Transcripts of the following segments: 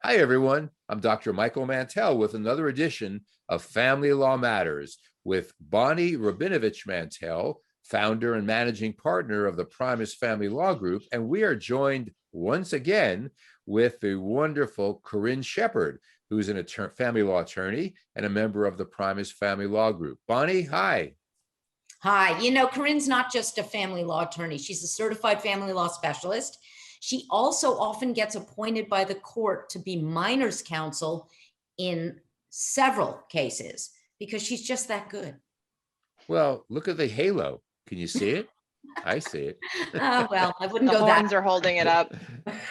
Hi, everyone. I'm Dr. Michael Mantell with another edition of Family Law Matters with Bonnie Rabinovich Mantell, founder and managing partner of the Primus Family Law Group. And we are joined once again with the wonderful Corinne Shepard, who's an family law attorney and a member of the Primus Family Law Group. Bonnie, hi. Hi. Corinne's not just a family law attorney. She's a certified family law specialist. She also often gets appointed by the court to be minors counsel in several cases because she's just that good. Well, look at the halo. Can you see it? I see it. Well, I wouldn't The go that. horns are holding it up.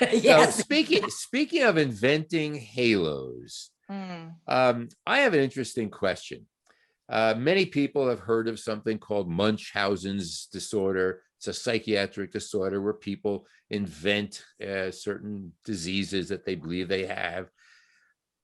Yes. So speaking of inventing halos, I have an interesting question. Many people have heard of something called Munchausen's disorder. It's a psychiatric disorder where people invent certain diseases that they believe they have,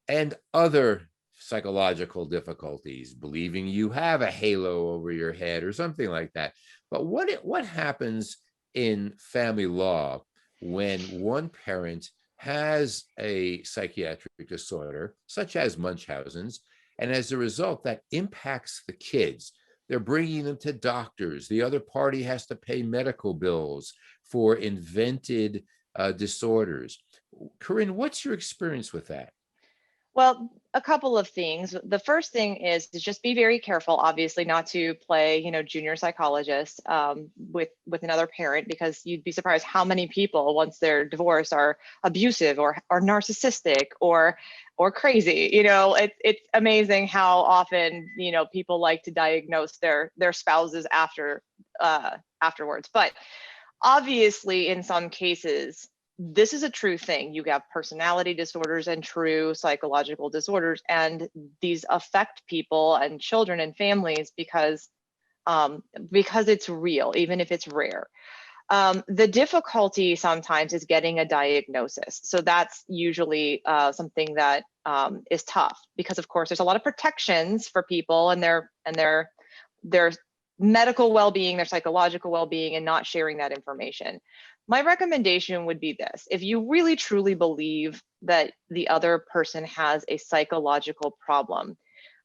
and other psychological difficulties, believing you have a halo over your head or something like that. But what happens in family law when one parent has a psychiatric disorder, such as Munchausen's, and as a result, that impacts the kids? They're bringing them to doctors. The other party has to pay medical bills for invented disorders. Corinne, what's your experience with that? Well, a couple of things. The first thing is to just be very careful, obviously, not to play, junior psychologist with another parent, because you'd be surprised how many people, once they're divorced, are abusive or narcissistic or crazy. It's amazing how often people like to diagnose their spouses afterwards. But obviously, in some cases, this is a true thing. You have personality disorders and true psychological disorders, and these affect people and children and families because it's real, even if it's rare. The difficulty sometimes is getting a diagnosis. So that's usually something that is tough, because of course there's a lot of protections for people and their medical well-being, their psychological well-being, and not sharing that information. My recommendation would be this: if you really truly believe that the other person has a psychological problem,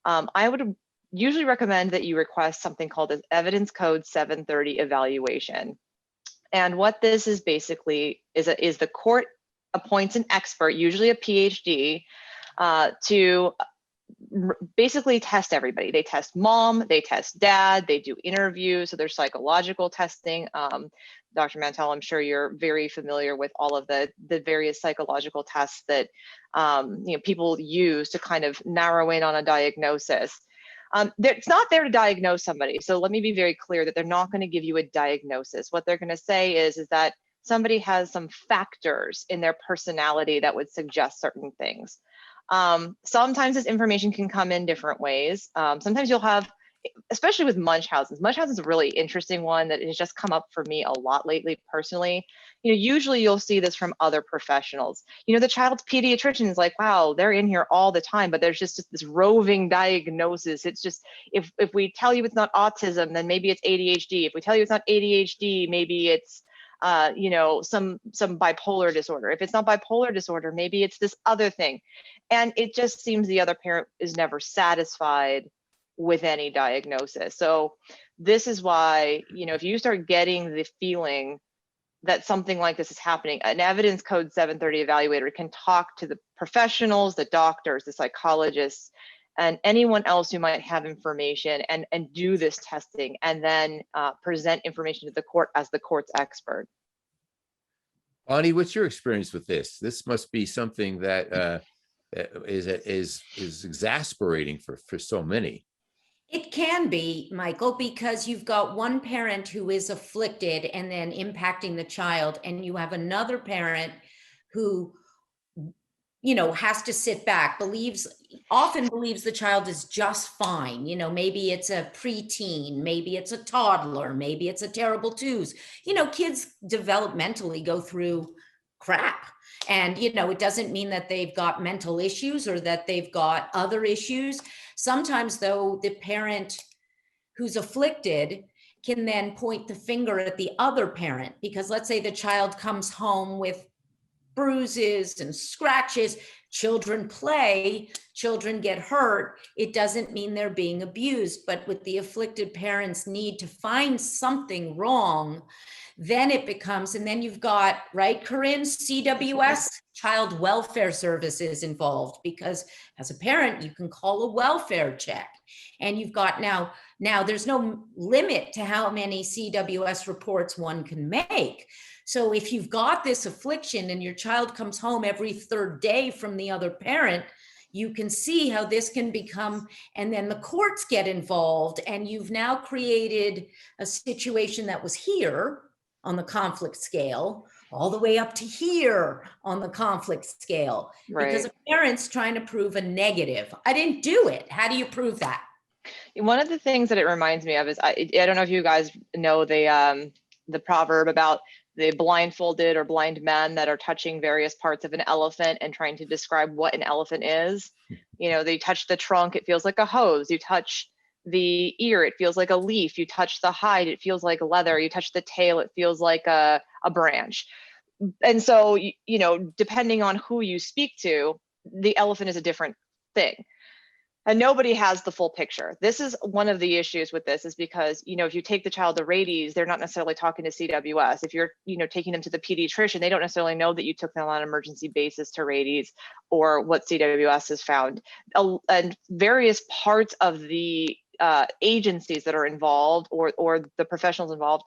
I would usually recommend that you request something called an Evidence Code 730 evaluation. And what this is basically is the court appoints an expert, usually a PhD, to basically test everybody. They test mom, they test dad, they do interviews, so there's psychological testing. Dr. Mantell, I'm sure you're very familiar with all of the various psychological tests that people use to kind of narrow in on a diagnosis. It's not there to diagnose somebody. So let me be very clear that they're not going to give you a diagnosis. What they're going to say is that somebody has some factors in their personality that would suggest certain things. Sometimes this information can come in different ways. Sometimes you'll have, especially with Munchausen's. Munchausen's is a really interesting one that has just come up for me a lot lately personally. Usually you'll see this from other professionals. The child's pediatrician is like, wow, they're in here all the time, but there's just this roving diagnosis. It's just, if we tell you it's not autism, then maybe it's ADHD. If we tell you it's not ADHD, maybe it's some bipolar disorder. If it's not bipolar disorder, maybe it's this other thing. And it just seems the other parent is never satisfied with any diagnosis. So this is why, if you start getting the feeling that something like this is happening, an Evidence Code 730 evaluator can talk to the professionals, the doctors, the psychologists, and anyone else who might have information and do this testing, and then present information to the court as the court's expert. Bonnie, what's your experience with this? This must be something that is exasperating for so many. It can be, Michael, because you've got one parent who is afflicted and then impacting the child, and you have another parent who has to sit back, often believes the child is just fine. Maybe it's a preteen, maybe it's a toddler, maybe it's a terrible twos. Kids developmentally go through crap. And, it doesn't mean that they've got mental issues or that they've got other issues. Sometimes, though, the parent who's afflicted can then point the finger at the other parent, because let's say the child comes home with bruises and scratches. children play, children get hurt, it doesn't mean they're being abused. But with the afflicted parents' need to find something wrong, then it becomes, and then you've got, right, Corinne, CWS, Child Welfare Services involved, because as a parent, you can call a welfare check. And you've got now there's no limit to how many CWS reports one can make. So if you've got this affliction and your child comes home every third day from the other parent, you can see how this can become, and then the courts get involved, and you've now created a situation that was here on the conflict scale, all the way up to here on the conflict scale, because a parent's trying to prove a negative. I didn't do it. How do you prove that? One of the things that it reminds me of is, I don't know if you guys know the proverb about the blindfolded or blind men that are touching various parts of an elephant and trying to describe what an elephant is. You know, they touch the trunk, it feels like a hose. You touch the ear, it feels like a leaf. You touch the hide, it feels like leather. You touch the tail, it feels like a branch. And so, you know, depending on who you speak to, the elephant is a different thing. And nobody has the full picture. This is one of the issues with this, is because, you know, if you take the child to rabies, they're not necessarily talking to CWS. If you're, you know, taking them to the pediatrician, they don't necessarily know that you took them on an emergency basis to rabies or what CWS has found. And various parts of the agencies that are involved or the professionals involved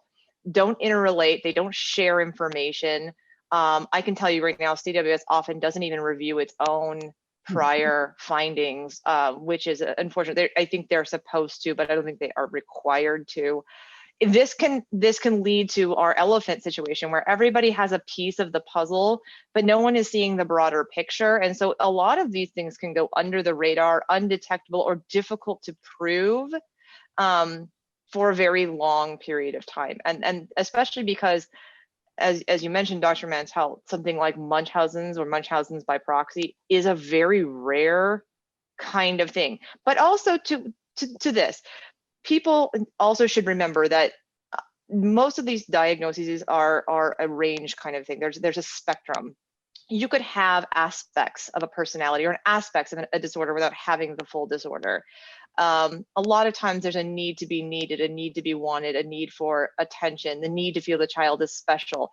don't interrelate. They don't share information. I can tell you right now, CWS often doesn't even review its own prior findings, which is unfortunate. I think they're supposed to, but I don't think they are required to. This can lead to our elephant situation, where everybody has a piece of the puzzle, but no one is seeing the broader picture. And so a lot of these things can go under the radar, undetectable, or difficult to prove for a very long period of time. And especially because, as you mentioned, Dr. Mansell, something like Munchausen's or Munchausen's by proxy is a very rare kind of thing. But also to this, people also should remember that most of these diagnoses are a range kind of thing. There's a spectrum. You could have aspects of a personality or aspects of a disorder without having the full disorder. A lot of times there's a need to be needed, a need to be wanted, a need for attention, the need to feel the child is special.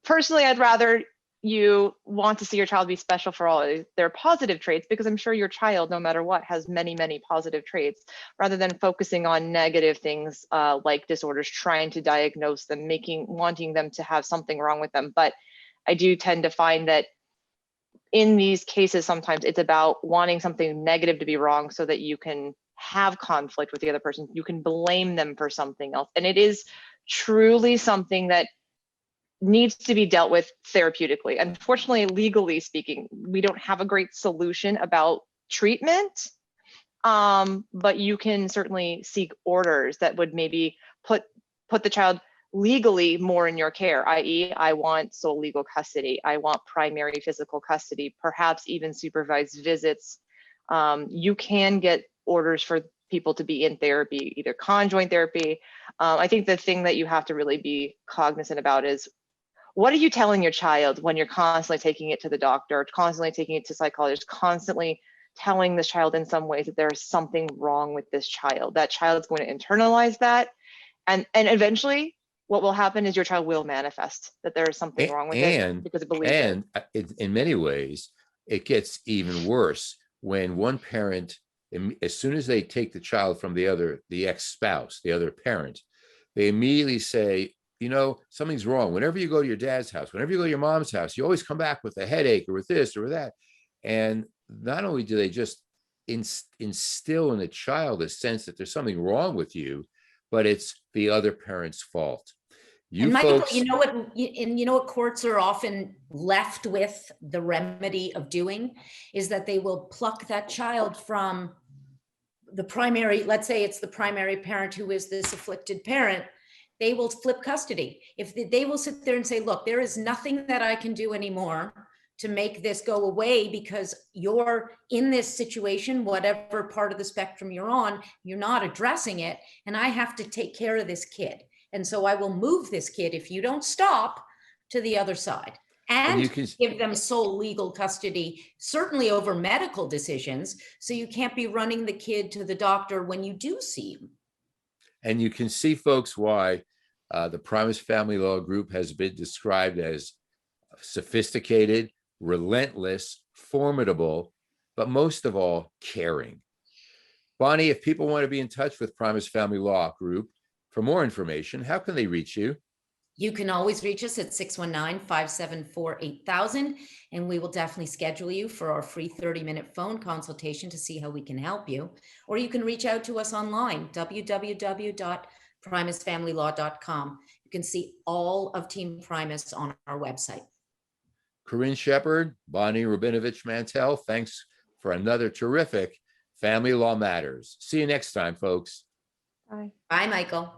Personally, I'd rather you want to see your child be special for all their positive traits, because I'm sure your child, no matter what, has many, many positive traits, rather than focusing on negative things like disorders, trying to diagnose them, wanting them to have something wrong with them. But I do tend to find that in these cases, sometimes it's about wanting something negative to be wrong so that you can have conflict with the other person. You can blame them for something else. And it is truly something that needs to be dealt with therapeutically. Unfortunately, legally speaking, we don't have a great solution about treatment, but you can certainly seek orders that would maybe put the child legally more in your care, i.e., I want sole legal custody, I want primary physical custody, perhaps even supervised visits. You can get orders for people to be in therapy, either conjoint therapy. I think the thing that you have to really be cognizant about is, what are you telling your child when you're constantly taking it to the doctor, constantly taking it to psychologists, constantly telling this child in some ways that there's something wrong with this child? That child's going to internalize that, and eventually what will happen is your child will manifest that there is something wrong with it because it believes it. And in many ways, it gets even worse when one parent, as soon as they take the child from the ex-spouse, the other parent, they immediately say, you know, something's wrong. Whenever you go to your dad's house, whenever you go to your mom's house, you always come back with a headache or with this or with that. And not only do they just instill in the child a sense that there's something wrong with you, but it's the other parent's fault. And Michael, you know what courts are often left with the remedy of doing is that they will pluck that child from the primary, let's say it's the primary parent who is this afflicted parent. They will flip custody. If they will sit there and say, look, there is nothing that I can do anymore to make this go away because you're in this situation, whatever part of the spectrum you're on, you're not addressing it, and I have to take care of this kid. And so I will move this kid, if you don't stop, to the other side. And you can, give them sole legal custody, certainly over medical decisions. So you can't be running the kid to the doctor when you do see him. and you can see, folks, why the Primus Family Law Group has been described as sophisticated, relentless, formidable, but most of all, caring. Bonnie, if people want to be in touch with Primus Family Law Group for more information, how can they reach you? You can always reach us at 619-574-8000, and we will definitely schedule you for our free 30-minute phone consultation to see how we can help you. Or you can reach out to us online, www.primusfamilylaw.com. You can see all of Team Primus on our website. Corinne Shepard, Bonnie Rabinovich Mantell, thanks for another terrific Family Law Matters. See you next time, folks. Bye. Bye, Michael.